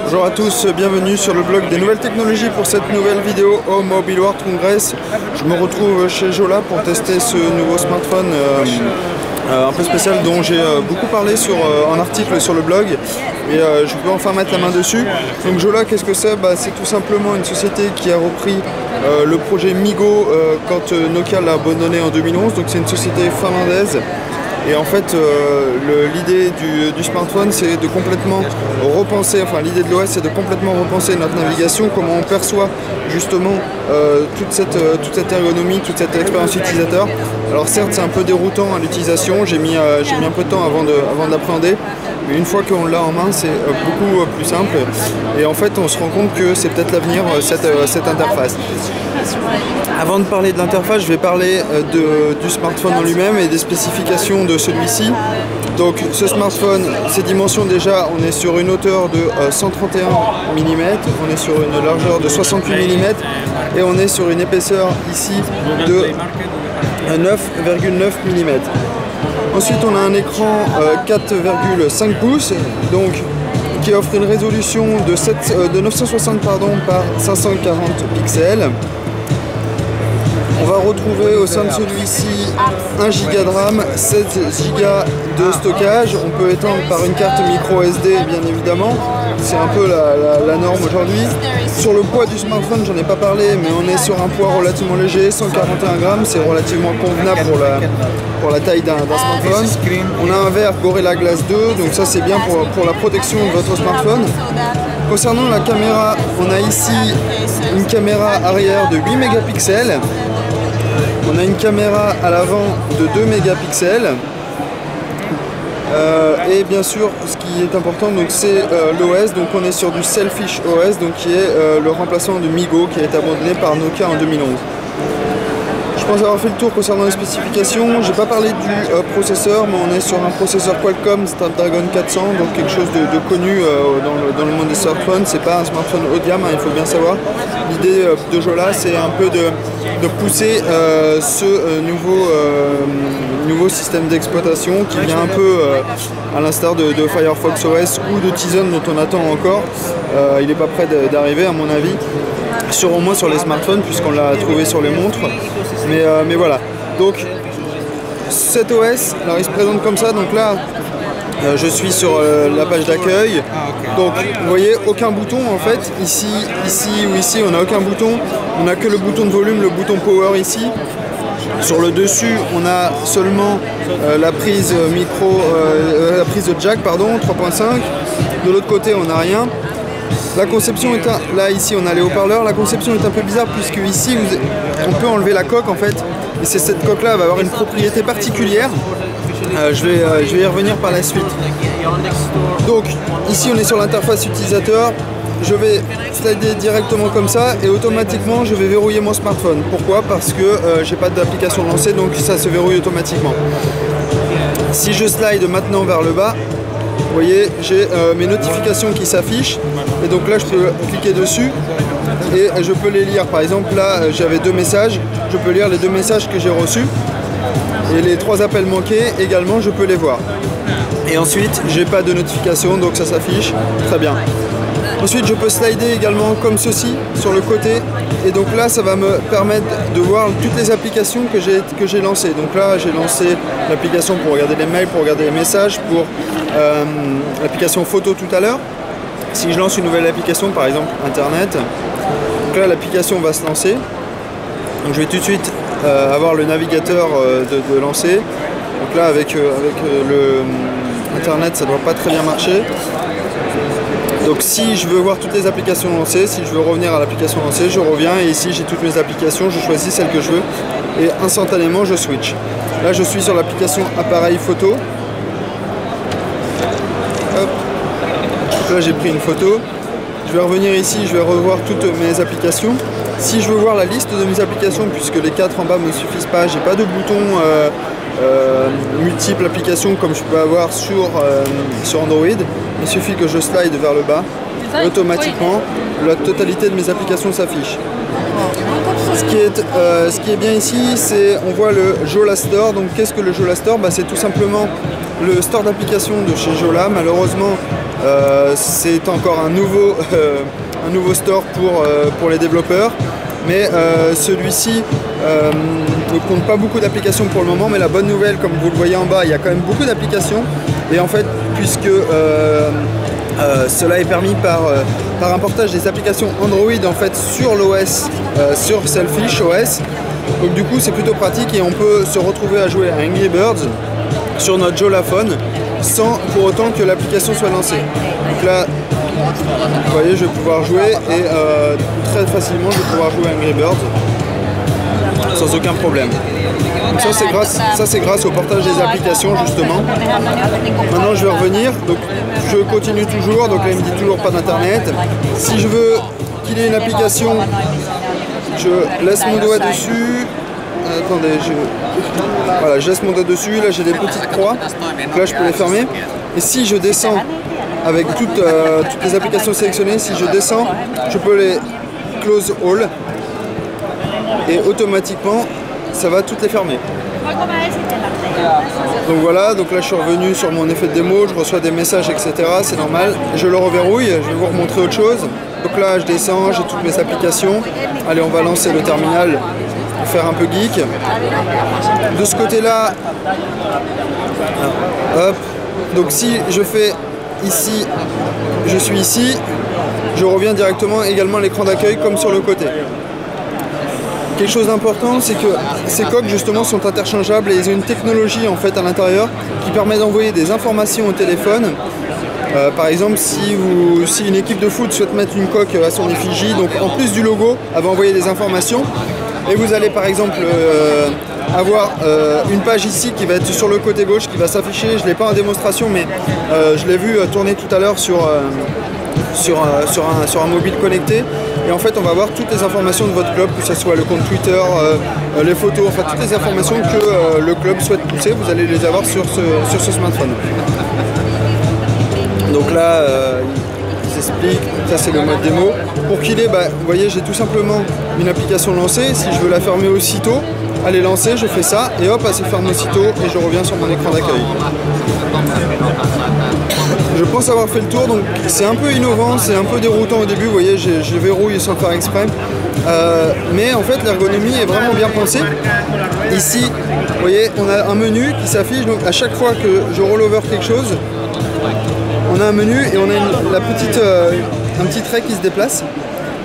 Bonjour à tous, bienvenue sur le blog des nouvelles technologies pour cette nouvelle vidéo au Mobile World Congress. Je me retrouve chez Jola pour tester ce nouveau smartphone un peu spécial dont j'ai beaucoup parlé sur un article sur le blog et je peux enfin mettre la main dessus. Donc Jola, qu'est-ce que c'est? C'est tout simplement une société qui a repris le projet Migo quand Nokia l'a abandonné en 2011. Donc c'est une société finlandaise. Et en fait, l'idée du smartphone, c'est de complètement repenser, enfin l'idée de l'OS, c'est de complètement repenser notre navigation, comment on perçoit justement toute cette ergonomie, toute cette expérience utilisateur. Alors certes, c'est un peu déroutant à l'utilisation, j'ai mis un peu de temps avant de l'appréhender, mais une fois qu'on l'a en main, c'est beaucoup plus simple. Et en fait, on se rend compte que c'est peut-être l'avenir, cette interface. Avant de parler de l'interface, je vais parler du smartphone en lui-même et des spécifications de celui-ci. Donc ce smartphone, ses dimensions déjà, on est sur une hauteur de 131 mm, on est sur une largeur de 68 mm et on est sur une épaisseur ici de 9,9 mm. Ensuite on a un écran 4,5 pouces, donc qui offre une résolution de 960 par 540 pixels. On va retrouver au sein de celui-ci 1 Go de RAM, 16 Go de stockage. On peut étendre par une carte micro SD bien évidemment. C'est un peu la norme aujourd'hui. Sur le poids du smartphone, j'en ai pas parlé, mais on est sur un poids relativement léger, 141 grammes. C'est relativement convenable pour la taille d'un smartphone. On a un verre Gorilla Glass 2, donc ça c'est bien pour la protection de votre smartphone. Concernant la caméra, on a ici une caméra arrière de 8 mégapixels. On a une caméra à l'avant de 2 mégapixels. Et bien sûr, ce qui est important, c'est l'OS. Donc on est sur du Selfish OS, donc qui est le remplaçant de Migo qui a été abandonné par Nokia en 2011. Je pense avoir fait le tour concernant les spécifications. J'ai pas parlé du processeur, mais on est sur un processeur Qualcomm Snapdragon 400, donc quelque chose de connu dans le monde des smartphones. C'est pas un smartphone haut de gamme, il faut bien savoir. L'idée de Jola, c'est un peu de pousser ce nouveau système d'exploitation qui vient un peu à l'instar de Firefox OS ou de Tizen dont on attend encore. Il n'est pas prêt d'arriver à mon avis, au moins sur les smartphones puisqu'on l'a trouvé sur les montres. Mais voilà, donc cet OS, alors il se présente comme ça, donc là je suis sur la page d'accueil, donc vous voyez aucun bouton en fait, ici ou ici on n'a aucun bouton, on n'a que le bouton de volume, le bouton power ici. Sur le dessus on a seulement la prise de jack 3.5, de l'autre côté on n'a rien. La conception est là ici on a les haut-parleurs, la conception est un peu bizarre puisque ici on peut enlever la coque en fait, et cette coque là va avoir une propriété particulière. Je vais y revenir par la suite. Donc ici on est sur l'interface utilisateur, je vais slider directement comme ça et automatiquement je vais verrouiller mon smartphone. Pourquoi? Parce que j'ai pas d'application lancée, donc ça se verrouille automatiquement. Si je slide maintenant vers le bas, vous voyez, j'ai mes notifications qui s'affichent et donc là je peux cliquer dessus et je peux les lire. Par exemple là j'avais 2 messages, je peux lire les 2 messages que j'ai reçus et les 3 appels manqués également je peux les voir. Et ensuite j'ai pas de notification donc ça s'affiche très bien. Ensuite je peux slider également comme ceci sur le côté et donc là ça va me permettre de voir toutes les applications que j'ai lancées. Donc là j'ai lancé l'application pour regarder les mails, pour regarder les messages, pour l'application photo tout à l'heure. Si je lance une nouvelle application, par exemple internet, donc là l'application va se lancer. Donc je vais tout de suite avoir le navigateur de lancer. Donc là avec le internet ça ne doit pas très bien marcher. Donc si je veux voir toutes les applications lancées, si je veux revenir à l'application lancée, je reviens et ici j'ai toutes mes applications, je choisis celle que je veux et instantanément je switch. Là je suis sur l'application appareil photo. Hop. Donc là j'ai pris une photo. Je vais revenir ici, je vais revoir toutes mes applications. Si je veux voir la liste de mes applications, puisque les 4 en bas ne me suffisent pas, j'ai pas de bouton multiples applications comme je peux avoir sur Android. Il suffit que je slide vers le bas et automatiquement la totalité de mes applications s'affiche. Ce qui est bien ici, c'est on voit le Jola Store. Donc qu'est-ce que le Jola Store? C'est tout simplement le store d'applications de chez Jola. Malheureusement C'est encore un nouveau store pour les développeurs. Mais celui-ci ne compte pas beaucoup d'applications pour le moment, mais la bonne nouvelle, comme vous le voyez en bas, il y a quand même beaucoup d'applications. Et en fait, puisque cela est permis par un portage des applications Android en fait, sur l'OS, sur Selfish OS, donc du coup c'est plutôt pratique et on peut se retrouver à jouer à Angry Birds sur notre Jola-phone sans pour autant que l'application soit lancée. Donc là, vous voyez, je vais pouvoir jouer et très facilement je vais pouvoir jouer à Angry Birds sans aucun problème. Donc ça c'est grâce au portage des applications justement. Maintenant je vais revenir, donc je continue toujours, donc là il me dit toujours pas d'internet. Si je veux qu'il ait une application, je laisse mon doigt dessus. Attendez, voilà, je laisse mon doigt dessus, là j'ai des petites croix, donc là je peux les fermer. Et si je descends avec toutes les applications sélectionnées, si je descends, je peux les close all et automatiquement ça va toutes les fermer. Donc voilà, donc là je suis revenu sur mon effet de démo, je reçois des messages, etc. C'est normal. Je le reverrouille, je vais vous remontrer autre chose. Donc là je descends, j'ai toutes mes applications. Allez, on va lancer le terminal pour faire un peu geek. De ce côté-là, hop. Donc si je fais ici, je suis ici, je reviens directement également à l'écran d'accueil comme sur le côté. Quelque chose d'important, c'est que ces coques justement sont interchangeables et ils ont une technologie en fait à l'intérieur qui permet d'envoyer des informations au téléphone. Par exemple, si une équipe de foot souhaite mettre une coque à son effigie, donc en plus du logo, elle va envoyer des informations. Et vous allez par exemple avoir une page ici qui va être sur le côté gauche qui va s'afficher. Je ne l'ai pas en démonstration, mais je l'ai vu tourner tout à l'heure sur un mobile connecté. Et en fait on va voir toutes les informations de votre club, que ce soit le compte Twitter, les photos, enfin toutes les informations que le club souhaite pousser, vous allez les avoir sur ce smartphone. Donc là il s'explique, ça c'est le mode démo. Pour qu'il ait, vous voyez, j'ai tout simplement une application lancée. Si je veux la fermer aussitôt, elle est lancée, je fais ça et hop, elle se ferme aussitôt et je reviens sur mon écran d'accueil. Je pense avoir fait le tour, donc c'est un peu innovant, c'est un peu déroutant au début, vous voyez, je verrouille sans faire exprès. Mais en fait l'ergonomie est vraiment bien pensée. Ici, vous voyez, on a un menu qui s'affiche, donc à chaque fois que je roll over quelque chose, on a un menu et on a un petit trait qui se déplace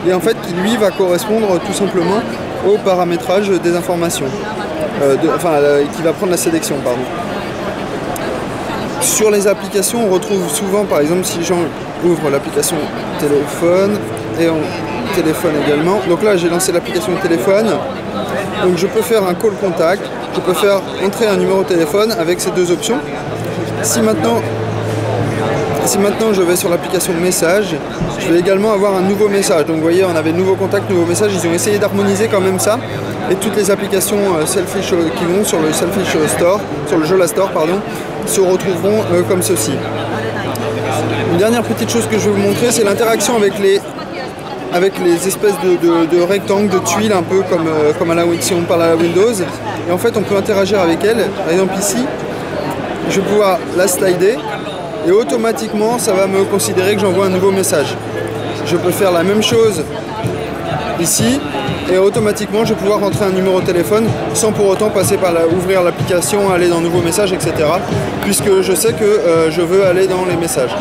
et en fait qui lui va correspondre tout simplement au paramétrage des informations, qui va prendre la sélection, pardon. Sur les applications, on retrouve souvent, par exemple, si j'ouvre l'application téléphone et téléphone également. Donc là, j'ai lancé l'application téléphone. Donc je peux faire un call contact, je peux faire entrer un numéro de téléphone avec ces deux options. Si maintenant je vais sur l'application message, je vais également avoir un nouveau message. Donc vous voyez, on avait nouveau contact, nouveau message. Ils ont essayé d'harmoniser quand même ça. Et toutes les applications Selfish qui vont sur le Selfish Store, sur le Jola Store, pardon, se retrouveront comme ceci. Une dernière petite chose que je vais vous montrer, c'est l'interaction avec les espèces de rectangles, de tuiles, un peu comme si on parle à la Windows. Et en fait, on peut interagir avec elles. Par exemple ici, je vais pouvoir la slider et automatiquement, ça va me considérer que j'envoie un nouveau message. Je peux faire la même chose ici et automatiquement, je vais pouvoir rentrer un numéro de téléphone sans pour autant passer par ouvrir l'application, aller dans nouveaux messages, etc. Puisque je sais que je veux aller dans les messages.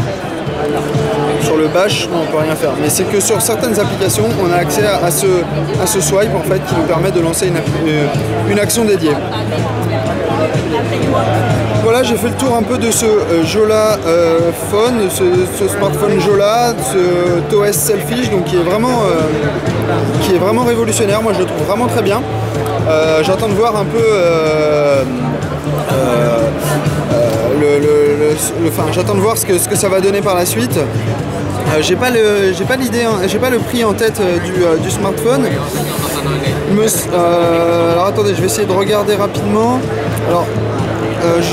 Sur le bash, on ne peut rien faire. Mais c'est que sur certaines applications, on a accès à ce swipe en fait, qui nous permet de lancer une action dédiée. Voilà, j'ai fait le tour un peu de ce Jola phone, ce smartphone Jola, ce TOS Selfish, donc qui est vraiment révolutionnaire. Moi, je le trouve vraiment très bien. J'attends de voir un peu j'attends de voir ce que ça va donner par la suite. J'ai pas l'idée, j'ai pas le prix en tête du smartphone. Alors attendez, je vais essayer de regarder rapidement. Alors,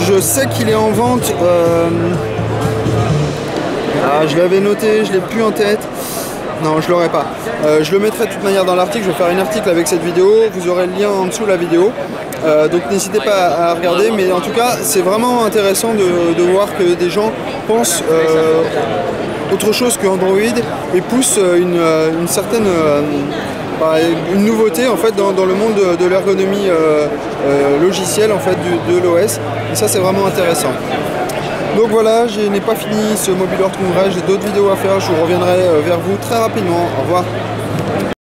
je sais qu'il est en vente. Je l'avais noté, je l'ai plus en tête. Non, je l'aurai pas. Je le mettrai de toute manière dans l'article. Je vais faire un article avec cette vidéo. Vous aurez le lien en dessous de la vidéo. Donc n'hésitez pas à regarder. Mais en tout cas, c'est vraiment intéressant de voir que des gens pensent autre chose que Android et pousse une certaine une nouveauté en fait dans le monde de l'ergonomie logicielle en fait de l'OS, et ça c'est vraiment intéressant. Donc voilà, je n'ai pas fini ce Mobile World Congress, j'ai d'autres vidéos à faire, je reviendrai vers vous très rapidement. Au revoir.